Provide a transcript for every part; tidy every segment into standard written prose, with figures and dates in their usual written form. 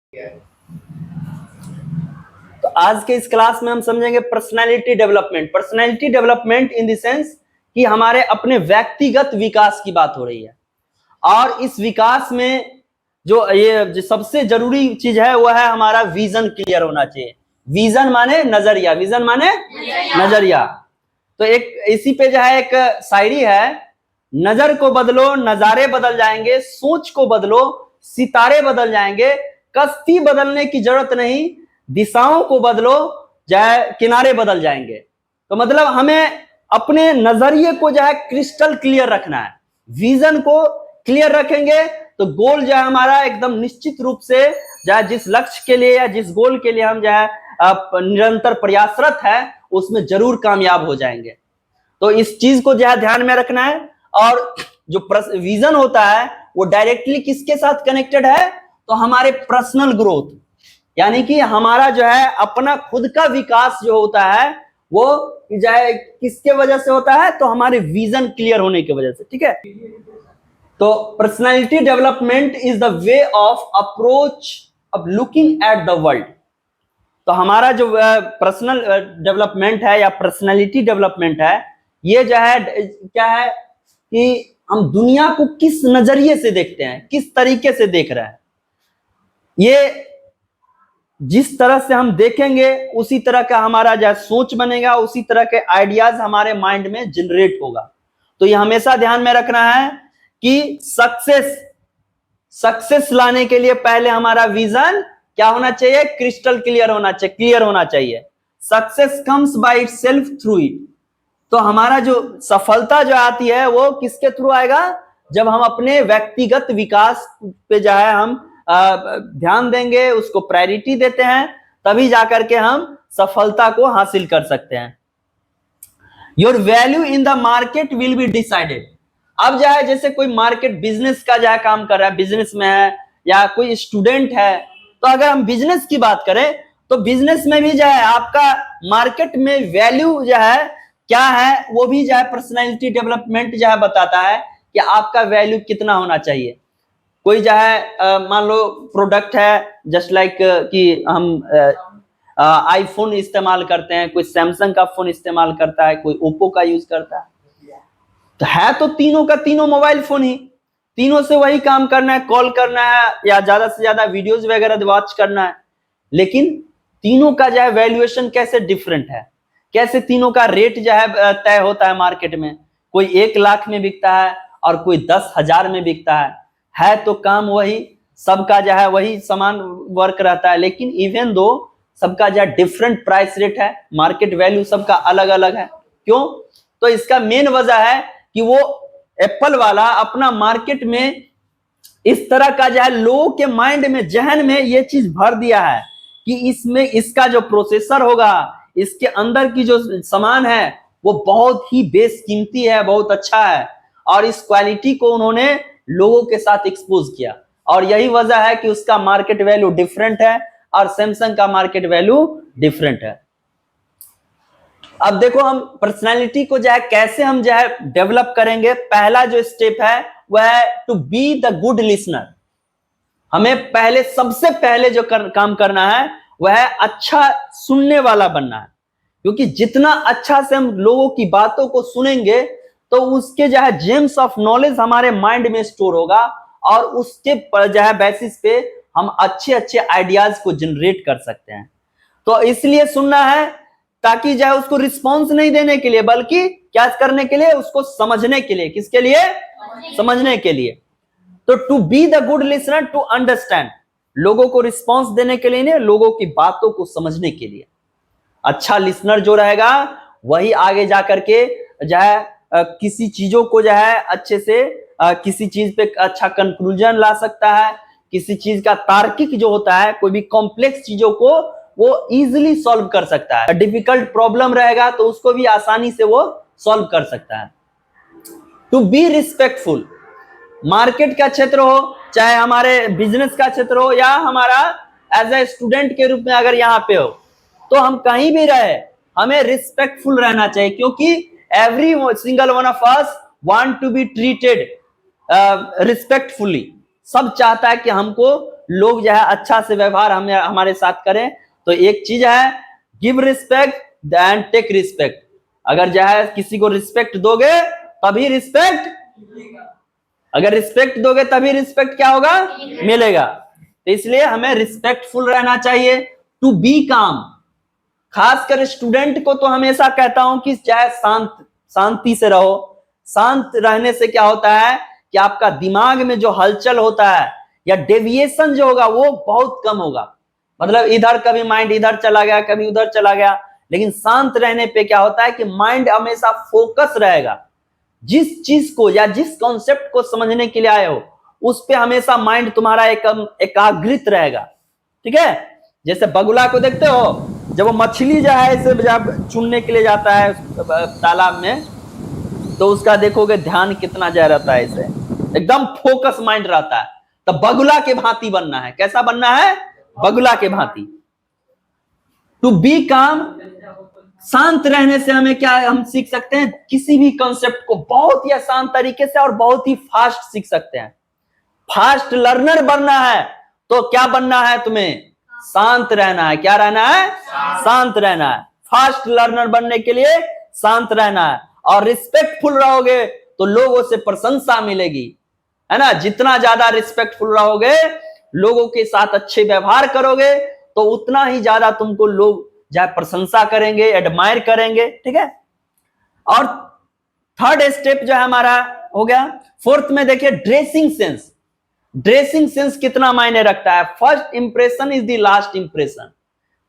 तो आज के इस क्लास में हम समझेंगे personality development. Personality development in the sense कि हमारे अपने व्यक्तिगत विकास की बात हो रही है, और इस विकास में जो सबसे जरूरी चीज है वह है हमारा विजन क्लियर होना चाहिए। विजन माने नजरिया, विजन माने नजरिया। तो एक इसी पे जो है एक शायरी है, नजर को बदलो नजारे बदल जाएंगे, सोच को बदलो सितारे बदल जाएंगे, कश्ती बदलने की जरूरत नहीं, दिशाओं को बदलो जाए किनारे बदल जाएंगे। तो मतलब हमें अपने नजरिए को जो है क्रिस्टल क्लियर रखना है, विजन को क्लियर रखेंगे तो गोल जो है हमारा एकदम निश्चित रूप से जो है जिस लक्ष्य के लिए या जिस गोल के लिए हम जो है निरंतर प्रयासरत है उसमें जरूर कामयाब हो जाएंगे। तो इस चीज को जो है ध्यान में रखना है। और जो विजन होता है वो डायरेक्टली किसके साथ कनेक्टेड है, तो हमारे पर्सनल ग्रोथ, यानी कि हमारा जो है अपना खुद का विकास जो होता है वो जो है किसके वजह से होता है, तो हमारे विजन क्लियर होने की वजह से। ठीक है, तो personality development is the way of approach of looking at the world. तो हमारा जो पर्सनल डेवलपमेंट है या पर्सनालिटी डेवलपमेंट है, ये जो है क्या है कि हम दुनिया को किस नजरिए से देखते हैं, किस तरीके से देख रहे हैं। ये जिस तरह से हम देखेंगे उसी तरह का हमारा जो सोच बनेगा, उसी तरह के आइडियाज हमारे माइंड में जनरेट होगा। तो ये हमेशा ध्यान में रखना है कि सक्सेस लाने के लिए पहले हमारा विजन क्या होना चाहिए, क्रिस्टल क्लियर होना चाहिए। Success comes by itself through it. तो हमारा जो सफलता जो आती है वो किसके थ्रू आएगा, जब हम अपने व्यक्तिगत विकास पे जो है हम ध्यान देंगे, उसको प्रायोरिटी देते हैं, तभी जाकर के हम सफलता को हासिल कर सकते हैं। Your value in the market will be decided. अब जो है जैसे कोई मार्केट बिजनेस का जो है काम कर रहा है, बिजनेस में है या कोई स्टूडेंट है, तो अगर हम बिजनेस की बात करें तो बिजनेस में भी जो है आपका मार्केट में वैल्यू जो है क्या है, वो भी जो है पर्सनालिटी डेवलपमेंट जो है बताता है कि आपका वैल्यू कितना होना चाहिए। कोई जो है मान लो प्रोडक्ट है, जस्ट लाइक कि हम आईफोन इस्तेमाल करते हैं, कोई सैमसंग का फोन इस्तेमाल करता है, कोई ओप्पो का यूज करता है, तो है तो तीनों का तीनों मोबाइल फोन ही, तीनों से वही काम करना है, कॉल करना है या ज्यादा से ज्यादा वीडियोस वगैरह वॉच करना है। लेकिन तीनों का जो है वैल्यूएशन कैसे डिफरेंट है, कैसे तीनों का रेट जो है तय होता है मार्केट में। कोई 1 लाख में बिकता है और कोई 10,000 में बिकता है तो काम वही, सबका जो है वही समान वर्क रहता है, लेकिन इवन दो सबका जो है डिफरेंट प्राइस रेट है, मार्केट वैल्यू सबका अलग अलग है। क्यों, तो इसका मेन वजह है कि वो एप्पल वाला अपना मार्केट में इस तरह का जो है लोगों के माइंड में, जहन में ये चीज भर दिया है कि इसमें इसका जो प्रोसेसर होगा, इसके अंदर की जो सामान है वो बहुत ही बेशकीमती है, बहुत अच्छा है, और इस क्वालिटी को उन्होंने लोगों के साथ एक्सपोज किया, और यही वजह है कि उसका मार्केट वैल्यू डिफरेंट है और सैमसंग का मार्केट वैल्यू डिफरेंट है। अब देखो हम पर्सनालिटी को जो है कैसे हम जो है डेवलप करेंगे। पहला जो स्टेप है वह है to be the good listener. हमें पहले सबसे पहले जो काम करना है वह है अच्छा सुनने वाला बनना है, क्योंकि जितना अच्छा से हम लोगों की बातों को सुनेंगे तो उसके जो है जेम्स ऑफ नॉलेज हमारे माइंड में स्टोर होगा, और उसके जो है बेसिस पे हम अच्छे अच्छे आइडियाज को जनरेट कर सकते हैं। तो इसलिए सुनना है ताकि जो है उसको रिस्पॉन्स नहीं देने के लिए, बल्कि क्या करने के लिए, उसको समझने के लिए। किसके लिए, समझने के लिए। तो to be the good listener, to understand, लोगों को रिस्पॉन्स देने के लिए नहीं, लोगों की बातों को समझने के लिए। अच्छा लिसनर जो रहेगा वही आगे जाकर के जो है किसी चीजों को जो है अच्छे से किसी चीज पे अच्छा कंक्लूजन ला सकता है, किसी चीज का तार्किक जो होता है, कोई भी कॉम्प्लेक्स चीजों को वो इजीली सॉल्व कर सकता है। डिफिकल्ट प्रॉब्लम रहेगा तो उसको भी आसानी से वो सॉल्व कर सकता है। टू बी रिस्पेक्टफुल, मार्केट का क्षेत्र हो, चाहे हमारे बिजनेस का क्षेत्र हो, या हमारा एज ए स्टूडेंट के रूप में अगर यहाँ पे हो, तो हम कहीं भी रहे हमें रिस्पेक्टफुल रहना चाहिए, क्योंकि every single one of us want to be treated respectfully. सब चाहता है कि हमको लोग जो है अच्छा से व्यवहार हमें हमारे साथ करें। तो एक चीज है, give respect and take respect. अगर जो है किसी को रिस्पेक्ट दोगे तभी रिस्पेक्ट, अगर रिस्पेक्ट दोगे तभी रिस्पेक्ट क्या होगा, मिलेगा। तो इसलिए हमें रिस्पेक्टफुल रहना चाहिए, टू बी काम। खासकर स्टूडेंट को तो हमेशा कहता हूं कि चाहे शांति से रहो। शांत रहने से क्या होता है कि आपका दिमाग में जो हलचल होता है या डेविएशन जो होगा वो बहुत कम होगा। मतलब इधर कभी माइंड इधर चला गया, कभी उधर चला गया। लेकिन शांत रहने पे क्या होता है कि माइंड हमेशा फोकस रहेगा। जिस चीज को या जिस कॉन्सेप्ट को समझने के लिए आए हो उस पे हमेशा माइंड तुम्हारा एकाग्रित रहेगा। ठीक है, जैसे बगुला को देखते हो, जब वो मछली जो है इसे जब चुनने के लिए जाता है तालाब में, तो उसका देखोगे ध्यान कितना जा रहता है, इसे एकदम फोकस माइंड रहता है। तो बगुला के भांति बनना है। कैसा बनना है, बगुला के भांति। टू बी काम, शांत रहने से हमें क्या हम सीख सकते हैं, किसी भी कॉन्सेप्ट को बहुत ही आसान तरीके से और बहुत ही फास्ट सीख सकते हैं। फास्ट लर्नर बनना है तो क्या बनना है तुम्हें, शांत रहना है। क्या रहना है, शांत रहना है। फास्ट लर्नर बनने के लिए शांत रहना है और रिस्पेक्टफुल रहोगे तो लोगों से प्रशंसा मिलेगी, है ना। जितना ज्यादा रिस्पेक्टफुल रहोगे, लोगों के साथ अच्छे व्यवहार करोगे, तो उतना ही ज्यादा तुमको लोग जो है प्रशंसा करेंगे, एडमायर करेंगे। ठीक है, और थर्ड स्टेप जो है हमारा हो गया। फोर्थ में देखिए ड्रेसिंग सेंस। ड्रेसिंग सेंस कितना मायने रखता है। First impression is the last impression.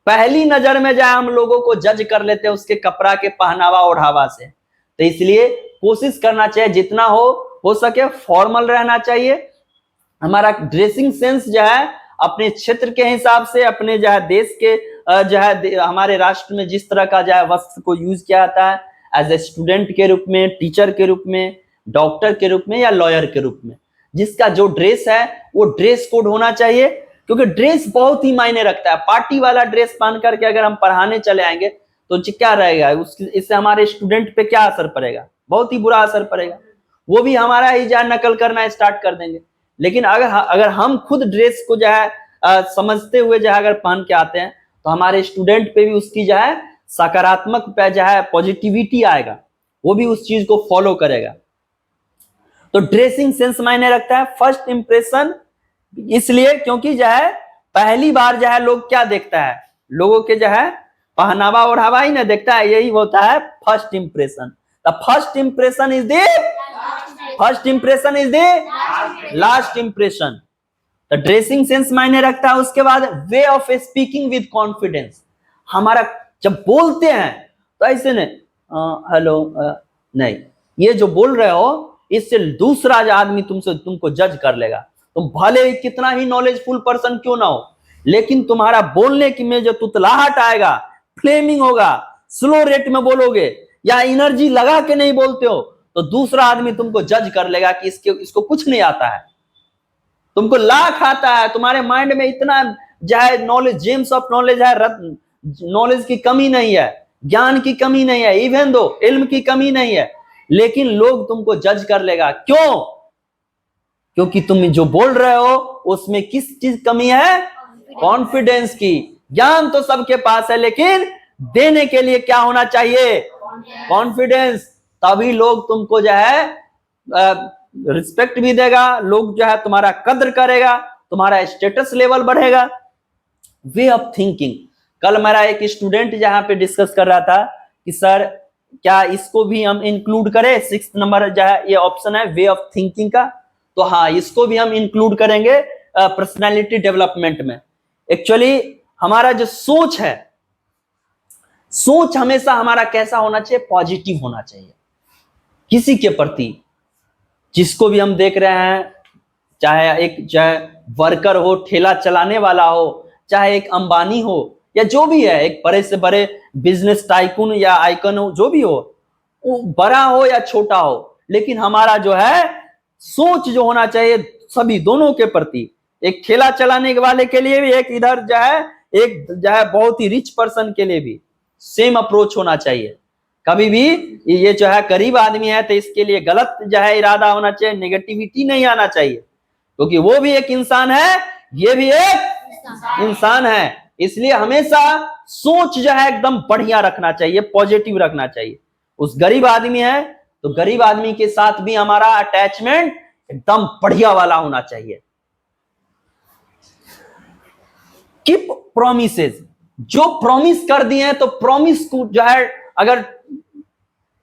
पहली नजर में जो है हम लोगों को जज कर लेते हैं उसके कपड़ा के पहनावा ओढ़ावा से। तो इसलिए कोशिश करना चाहिए जितना हो सके फॉर्मल रहना चाहिए। हमारा ड्रेसिंग सेंस जो है अपने क्षेत्र के हिसाब से, अपने जो है देश के जो है हमारे राष्ट्र में जिस तरह का जो है वस्त्र को यूज किया जाता है, एज ए स्टूडेंट के रूप में, टीचर के रूप में, डॉक्टर के रूप में या लॉयर के रूप में, जिसका जो ड्रेस है वो ड्रेस कोड होना चाहिए। क्योंकि ड्रेस बहुत ही मायने रखता है। पार्टी वाला ड्रेस पहन करके अगर हम पढ़ाने चले आएंगे तो क्या रहेगा, इससे हमारे स्टूडेंट पे क्या असर पड़ेगा, बहुत ही बुरा असर पड़ेगा। वो भी हमारा ही जो है नकल करना स्टार्ट कर देंगे। लेकिन अगर हम खुद ड्रेस को जो है समझते हुए जो है अगर पहन के आते हैं तो हमारे स्टूडेंट पे भी उसकी जो है सकारात्मक पे जो है पॉजिटिविटी आएगा, वो भी उस चीज को फॉलो करेगा। तो ड्रेसिंग सेंस मायने रखता है। फर्स्ट इंप्रेशन इसलिए क्योंकि जो है पहली बार जो है लोग क्या देखता है, लोगों के जो है पहनावा ओढ़ावा ही ना देखता है, यही होता है first impression. The first impression is the last impression. तो ड्रेसिंग सेंस मायने रखता है। उसके बाद way of speaking with confidence. हमारा जब बोलते हैं तो ऐसे नहीं हेलो नहीं, ये जो बोल रहे हो इससे दूसरा आदमी तुमको जज कर लेगा। तुम भले ही कितना ही नॉलेजफुल पर्सन क्यों ना हो, लेकिन तुम्हारा बोलने की में जो तुतलाहट आएगा, फ्लेमिंग होगा, स्लो रेट में बोलोगे या एनर्जी लगा के नहीं बोलते हो, तो दूसरा आदमी तुमको जज कर लेगा कि इसको कुछ नहीं आता है, तुमको लाख आता है, तुम्हारे माइंड में इतना जो है नॉलेज, जेम्स ऑफ नॉलेज है, नॉलेज की कमी नहीं है, ज्ञान की कमी नहीं है, इवन दो इल्म की कमी नहीं है, लेकिन लोग तुमको जज कर लेगा। क्यों? क्योंकि तुम जो बोल रहे हो उसमें किस चीज कमी है, कॉन्फिडेंस की। ज्ञान तो सबके पास है, लेकिन देने के लिए क्या होना चाहिए, कॉन्फिडेंस। तभी लोग तुमको जो है रिस्पेक्ट भी देगा, लोग जो है तुम्हारा कद्र करेगा, तुम्हारा स्टेटस लेवल बढ़ेगा। Way of thinking. कल मेरा एक स्टूडेंट जहां पे डिस्कस कर रहा था कि सर क्या इसको भी हम इंक्लूड करें, 6th नंबर जो है ये ऑप्शन है वे ऑफ थिंकिंग का, तो हाँ इसको भी हम इंक्लूड करेंगे पर्सनालिटी डेवलपमेंट में। एक्चुअली हमारा जो सोच है, सोच हमेशा हमारा कैसा होना चाहिए, पॉजिटिव होना चाहिए किसी के प्रति। जिसको भी हम देख रहे हैं, चाहे वर्कर हो, ठेला चलाने वाला हो, चाहे एक अंबानी हो या जो भी है, एक बड़े से बड़े बिजनेस टाइकून या आइकन हो, जो भी हो, वो बड़ा हो या छोटा हो, लेकिन हमारा जो है सोच जो होना चाहिए सभी दोनों के प्रति। एक ठेला चलाने वाले के लिए भी, एक इधर जो है एक जो है बहुत ही रिच पर्सन के लिए भी सेम अप्रोच होना चाहिए। कभी भी ये जो है गरीब आदमी है तो इसके लिए गलत जो है इरादा होना चाहिए, नेगेटिविटी नहीं आना चाहिए, क्योंकि वो भी एक इंसान है, ये भी एक इंसान है। इसलिए हमेशा सोच जो है एकदम बढ़िया रखना चाहिए, पॉजिटिव रखना चाहिए। उस गरीब आदमी है तो गरीब आदमी के साथ भी हमारा अटैचमेंट एकदम बढ़िया वाला होना चाहिए। कीप प्रोमिसेस, जो प्रॉमिस कर दिए हैं तो प्रॉमिस को जो है अगर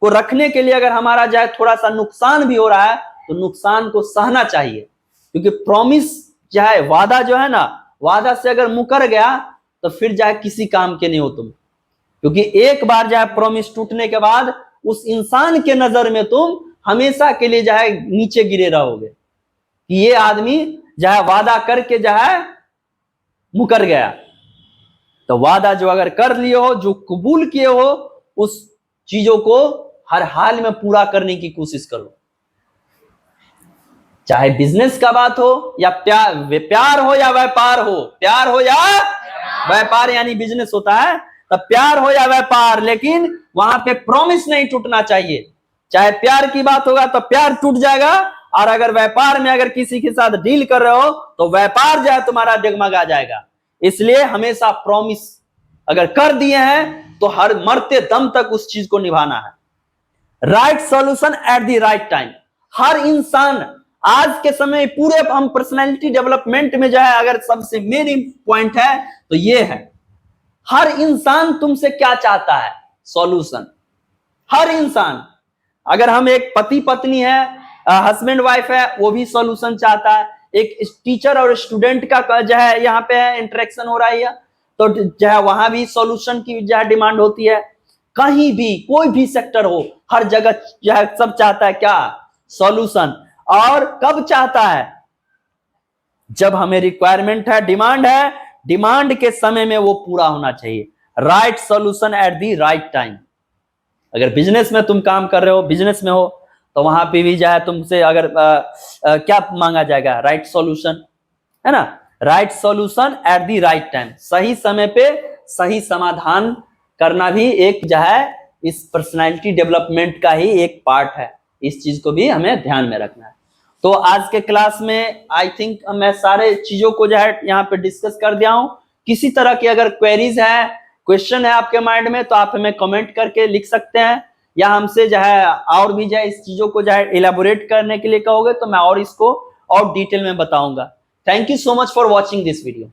को रखने के लिए अगर हमारा जो है थोड़ा सा नुकसान भी हो रहा है तो नुकसान को सहना चाहिए, क्योंकि प्रॉमिस जो है, वादा जो है ना, वादा से अगर मुकर गया तो फिर जो है किसी काम के नहीं हो तुम, क्योंकि एक बार जो है प्रॉमिस टूटने के बाद उस इंसान के नजर में तुम हमेशा के लिए जो है नीचे गिरे रहोगे कि ये आदमी जो है वादा करके जो है मुकर गया। तो वादा जो अगर कर लिए हो, जो कबूल किए हो, उस चीजों को हर हाल में पूरा करने की कोशिश करो। चाहे बिजनेस का बात हो या प्यार हो या व्यापार हो, प्यार हो या व्यापार यानी बिजनेस होता है, तब प्यार हो या व्यापार, लेकिन वहां पे प्रॉमिस नहीं टूटना चाहिए। चाहे प्यार की बात होगा तो प्यार टूट जाएगा, और अगर व्यापार में अगर किसी के साथ डील कर रहे हो तो व्यापार जो है तुम्हारा डगमगा जाएगा। इसलिए हमेशा प्रॉमिस अगर कर दिए हैं तो हर मरते दम तक उस चीज को निभाना है। Right solution at the right time. हर इंसान आज के समय पूरे हम पर्सनैलिटी डेवलपमेंट में जो है अगर सबसे मेन पॉइंट है तो ये है, हर इंसान तुमसे क्या चाहता है, सॉल्यूशन। हर इंसान, अगर हम एक पति पत्नी है, हस्बैंड वाइफ है, वो भी सॉल्यूशन चाहता है। एक टीचर और स्टूडेंट का जो है यहाँ पे इंटरेक्शन हो रहा है तो जो है वहां भी सॉल्यूशन की जो है डिमांड होती है। कहीं भी कोई भी सेक्टर हो, हर जगह जो है सब चाहता है क्या, सॉल्यूशन। और कब चाहता है, जब हमें रिक्वायरमेंट है, डिमांड है, डिमांड के समय में वो पूरा होना चाहिए। Right solution at the right time. अगर बिजनेस में तुम काम कर रहे हो, बिजनेस में हो, तो वहां पे भी जो है तुमसे अगर क्या मांगा जाएगा, राइट सॉल्यूशन, है ना। Right solution at the right time, सही समय पे सही समाधान करना भी एक जो है इस पर्सनालिटी डेवलपमेंट का ही एक पार्ट है। इस चीज को भी हमें ध्यान में रखना है। तो आज के क्लास में आई थिंक मैं सारे चीजों को जो है यहाँ पे डिस्कस कर दिया हूं। किसी तरह की अगर क्वेरीज है, क्वेश्चन है आपके माइंड में, तो आप हमें कमेंट करके लिख सकते हैं, या हमसे जो है और भी जो है इस चीजों को जो है इलेबोरेट करने के लिए कहोगे तो मैं और इसको और डिटेल में बताऊंगा। Thank you so much for watching this video.